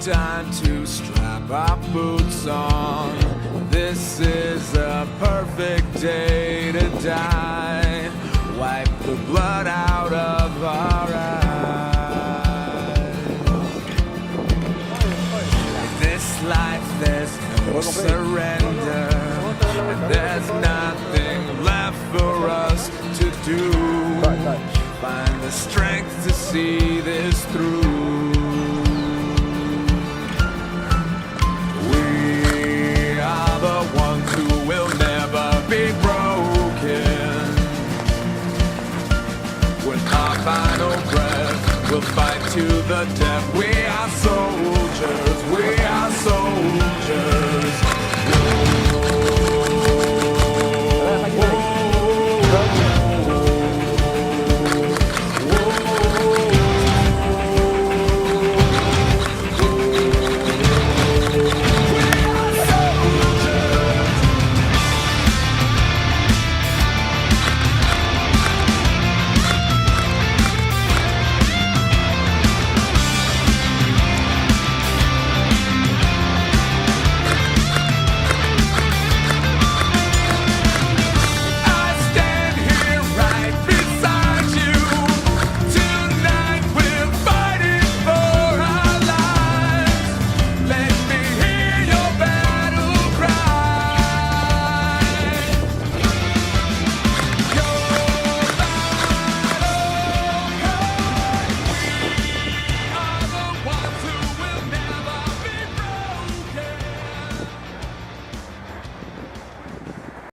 time to strap our boots on. This is a perfect day to die. Wipe the blood out of our eyes. This life, there's no surrender, and there's nothing left for us to do. Find the strength to see this through. We are the ones who will never be broken. With our final breath, we'll fight to the death. We are soldiers, we are soldiers.